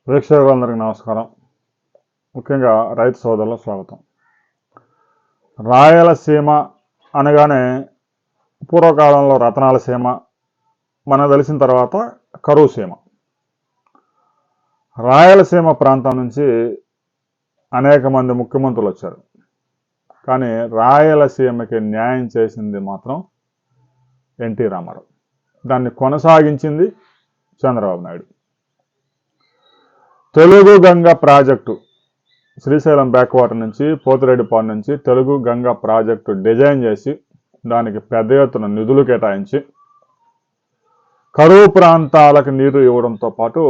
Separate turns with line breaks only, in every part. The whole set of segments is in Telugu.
ప్రేక్షకులందరికీ నమస్కారం. ముఖ్యంగా రైతు సోదరులకు స్వాగతం. రాయలసీమ అనగానే పూర్వకాలంలో రతనాల సీమ, మనకు తెలిసిన తర్వాత కరువు సీమ. రాయలసీమ ప్రాంతం నుంచి అనేక మంది ముఖ్యమంత్రులు వచ్చారు. కానీ రాయలసీమకి న్యాయం చేసింది మాత్రం ఎన్టీ రామారావు. దాన్ని కొనసాగించింది చంద్రబాబు నాయుడు. తెలుగు గంగ ప్రాజెక్టు శ్రీశైలం బ్యాక్వాటర్ నుంచి పోతిరెడ్డిపాడు నుంచి తెలుగు గంగ ప్రాజెక్టు డిజైన్ చేసి దానికి పెద్ద ఎత్తున నిధులు కేటాయించి కరువు ప్రాంతాలకు నీరు ఇవ్వడంతో పాటు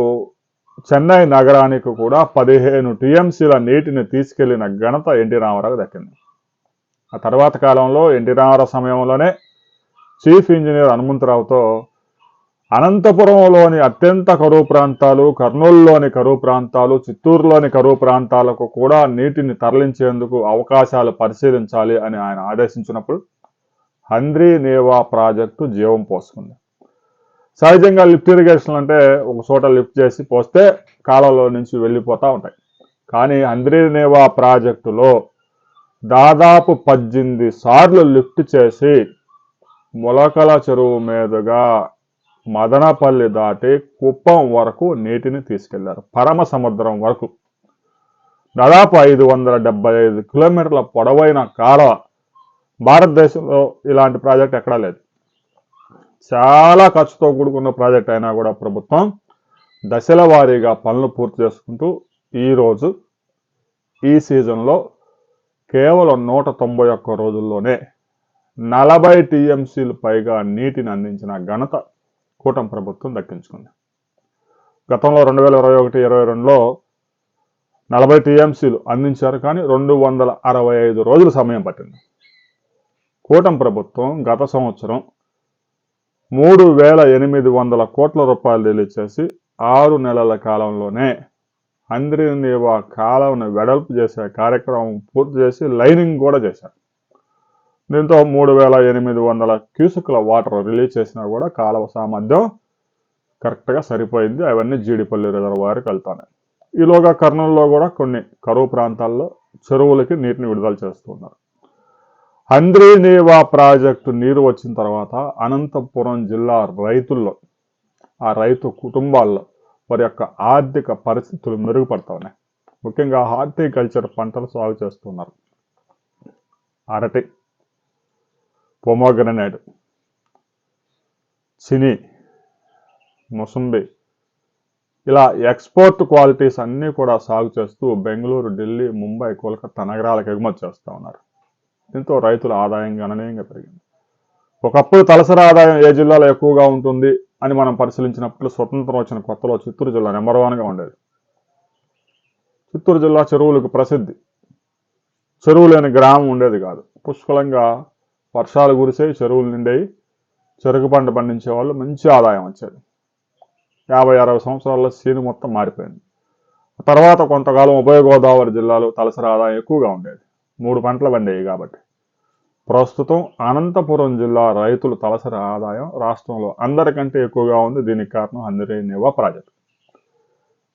చెన్నై నగరానికి కూడా 15 టీఎంసీల నీటిని తీసుకెళ్లిన ఘనత ఎన్టీ రామారావు దక్కింది. ఆ తర్వాత కాలంలో ఎన్టీ రామారావు సమయంలోనే చీఫ్ ఇంజనీర్ హనుమంతరావుతో అనంతపురంలోని అత్యంత కరువు ప్రాంతాలు, కర్నూలులోని కరువు ప్రాంతాలు, చిత్తూరులోని కరువు ప్రాంతాలకు కూడా నీటిని తరలించేందుకు అవకాశాలు పరిశీలించాలి అని ఆయన ఆదేశించినప్పుడు హంద్రీ నేవా ప్రాజెక్టు జీవం పోసుకుంది. సహజంగా లిఫ్ట్ ఇరిగేషన్ అంటే ఒక చోట లిఫ్ట్ చేసి పోస్తే కాలంలో నుంచి వెళ్ళిపోతూ ఉంటాయి. కానీ హంద్రీ నేవా ప్రాజెక్టులో దాదాపు 18 సార్లు లిఫ్ట్ చేసి మొలకల చెరువు మీదుగా మదనపల్లి దాటి కుప్పం వరకు నీటిని తీసుకెళ్లారు. పరమ సముద్రం వరకు దాదాపు 575 కిలోమీటర్ల పొడవైన కాలువ. భారతదేశంలో ఇలాంటి ప్రాజెక్ట్ ఎక్కడా లేదు. చాలా ఖర్చుతో కూడుకున్న ప్రాజెక్ట్ అయినా కూడా ప్రభుత్వం దశల వారీగా పనులు పూర్తి చేసుకుంటూ ఈరోజు ఈ సీజన్లో కేవలం 191 రోజుల్లోనే 40 టీఎంసీలు పైగా నీటిని అందించిన ఘనత కూటమి ప్రభుత్వం దక్కించుకుంది. గతంలో 2021-22లో 40 టీఎంసీలు అందించారు, కానీ 265 రోజులు సమయం పట్టింది. కూటమి ప్రభుత్వం గత సంవత్సరం 3,800 కోట్ల రూపాయలు రిలీజ్ చేసి 6 నెలల కాలంలోనే హంద్రీ నేవా కాలువను వెడల్పు చేసే కార్యక్రమం పూర్తి చేసి లైనింగ్ కూడా చేశారు. దీంతో 3,800 క్యూసెక్ల వాటర్ రిలీజ్ చేసినా కూడా కాలువ సామర్థ్యం కరెక్ట్గా సరిపోయింది. అవన్నీ జీడిపల్లి రిజర్వాయర్కి వెళ్తాయి. ఈలోగా కర్నూలులో కూడా కొన్ని కరువు ప్రాంతాల్లో చెరువులకి నీటిని విడుదల చేస్తున్నారు. హంద్రీ నేవా ప్రాజెక్టు నీరు వచ్చిన తర్వాత అనంతపురం జిల్లా రైతుల్లో, ఆ రైతు కుటుంబాల్లో వారి యొక్క ఆర్థిక పరిస్థితులు మెరుగుపడతా ఉన్నాయి. ముఖ్యంగా హార్టికల్చర్ పంటలు సాగు చేస్తున్నారు. అరటి, పొమోగ్రనేట్, చిని, మొసంబి, ఇలా ఎక్స్పోర్ట్ క్వాలిటీస్ అన్నీ కూడా సాగు చేస్తూ బెంగళూరు, ఢిల్లీ, ముంబై, కోల్కతా నగరాలకు ఎగుమతి చేస్తూ ఉన్నారు. దీంతో రైతుల ఆదాయం గణనీయంగా పెరిగింది. ఒకప్పుడు తలసరి ఆదాయం ఏ జిల్లాలో ఎక్కువగా ఉంటుంది అని మనం పరిశీలించినప్పుడు స్వతంత్రం వచ్చిన కొత్తలో చిత్తూరు జిల్లా నెంబర్ 1గా ఉండేది. చిత్తూరు జిల్లా చెరువులకు ప్రసిద్ధి. చెరువు లేని గ్రామం ఉండేది కాదు. పుష్కలంగా వర్షాలు కురిసే చెరువులు నిండేవి. చెరుకు పంట పండించే వాళ్ళు మంచి ఆదాయం వచ్చేది. 50-60 సంవత్సరాల్లో సీను మొత్తం మారిపోయింది. తర్వాత కొంతకాలం ఉభయ గోదావరి జిల్లాలో తలసరి ఆదాయం ఎక్కువగా ఉండేది. 3 పంటలు పండేవి కాబట్టి. ప్రస్తుతం అనంతపురం జిల్లా రైతుల తలసరి ఆదాయం రాష్ట్రంలో అందరికంటే ఎక్కువగా ఉంది. దీనికి కారణం హంద్రీ నేవా ప్రాజెక్టు.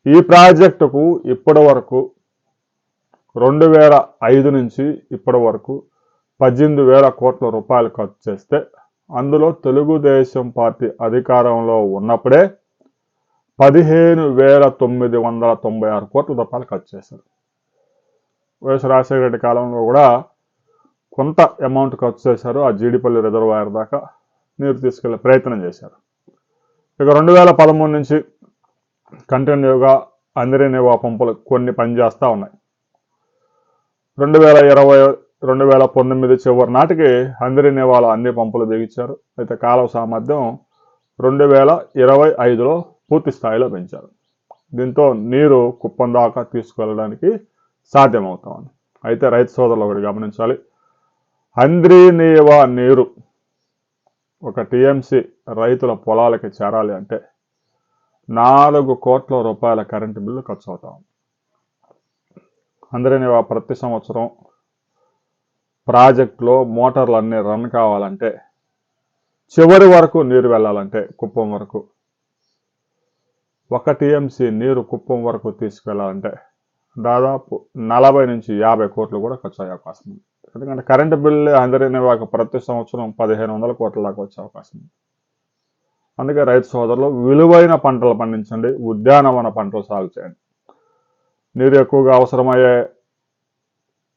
ఈ ప్రాజెక్టుకు ఇప్పటి వరకు 2005 నుంచి ఇప్పటి వరకు 18,000 కోట్ల రూపాయలు ఖర్చు చేస్తే అందులో తెలుగుదేశం పార్టీ అధికారంలో ఉన్నప్పుడే 15,996 కోట్ల రూపాయలు ఖర్చు చేశారు. వైఎస్ రాజశేఖర రెడ్డి కాలంలో కూడా కొంత అమౌంట్ ఖర్చు చేశారు. ఆ జీడిపల్లి రిజర్వాయర్ దాకా నీరు తీసుకెళ్లే ప్రయత్నం చేశారు. ఇక 2013 నుంచి కంటిన్యూగా హంద్రీ నేవా పంపులు కొన్ని పనిచేస్తూ ఉన్నాయి. 2019 చివరి నాటికి హంద్రీ నేవాలో అన్ని పంపులు బిగించారు. అయితే కాలువ సామర్థ్యం 2025లో పూర్తి స్థాయిలో పెంచారు. దీంతో నీరు కుప్పం దాకా తీసుకెళ్ళడానికి సాధ్యమవుతుంది. అయితే రైతు సోదరులు ఒకటి గమనించాలి. హంద్రీ నేవా నీరు 1 టీఎంసీ రైతుల పొలాలకి చేరాలి అంటే 4 కోట్ల రూపాయల కరెంటు బిల్లు ఖర్చు అవుతా ఉంది. హంద్రీ నేవా ప్రతి సంవత్సరం ప్రాజెక్టులో మోటార్లు అన్నీ రన్ కావాలంటే, చివరి వరకు నీరు వెళ్ళాలంటే కుప్పం వరకు 1 టీఎంసీ నీరు కుప్పం వరకు తీసుకెళ్లాలంటే దాదాపు 40 నుంచి 50 కోట్లు కూడా ఖర్చు అయ్యే అవకాశం ఉంది. ఎందుకంటే కరెంటు బిల్లు అందరినీ ప్రతి సంవత్సరం 1500 కోట్ల దాకా వచ్చే అవకాశం ఉంది. అందుకే రైతు సోదరులు విలువైన పంటలు పండించండి, ఉద్యానవన పంటలు సాగు చేయండి. నీరు ఎక్కువగా అవసరమయ్యే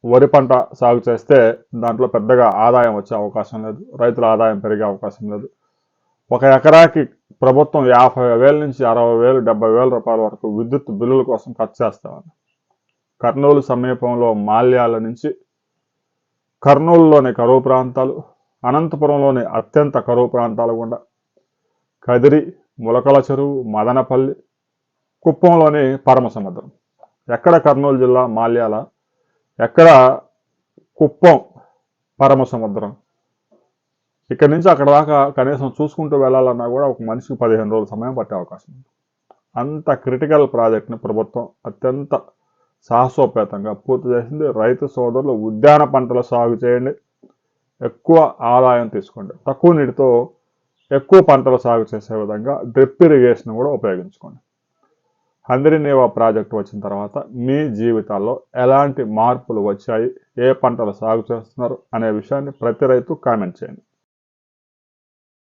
వరి పంట సాగు చేస్తే దాంట్లో పెద్దగా ఆదాయం వచ్చే అవకాశం లేదు, రైతుల ఆదాయం పెరిగే అవకాశం లేదు. 1 ఎకరాకి ప్రభుత్వం 50,000 నుంచి 60,000, 70,000 రూపాయల వరకు విద్యుత్ బిల్లుల కోసం ఖర్చు చేస్తామని. కర్నూలు సమీపంలో మాల్యాల నుంచి కర్నూలులోని కరువు ప్రాంతాలు, అనంతపురంలోని అత్యంత కరువు ప్రాంతాలు గుండా కదిరి, ములకల చెరువు, మదనపల్లి, కుప్పంలోని పరమసముద్రం. ఎక్కడ కర్నూలు జిల్లా మాల్యాల, ఎక్కడ కుప్పం పరమసముద్రం. ఇక్కడి నుంచి అక్కడ దాకా కనీసం చూసుకుంటూ వెళ్ళాలన్నా కూడా ఒక మనిషికి 15 రోజుల సమయం పట్టే అవకాశం ఉంది. అంత క్రిటికల్ ప్రాజెక్ట్ని ప్రభుత్వం అత్యంత సాహసోపేతంగా పూర్తి చేసింది. రైతు సోదరులు ఉద్యాన పంటలు సాగు చేయండి, ఎక్కువ ఆదాయం తీసుకోండి. తక్కువ నీటితో ఎక్కువ పంటలు సాగు చేసే విధంగా డ్రిప్ ఇరిగేషన్ కూడా ఉపయోగించుకోండి. హంద్రీనీవా ప్రాజెక్టు వచ్చిన తర్వాత మీ జీవితాల్లో ఎలాంటి మార్పులు వచ్చాయి, ఏ పంటలు సాగు చేస్తున్నారు అనే విషయాన్ని ప్రతి రైతు కామెంట్ చేయండి.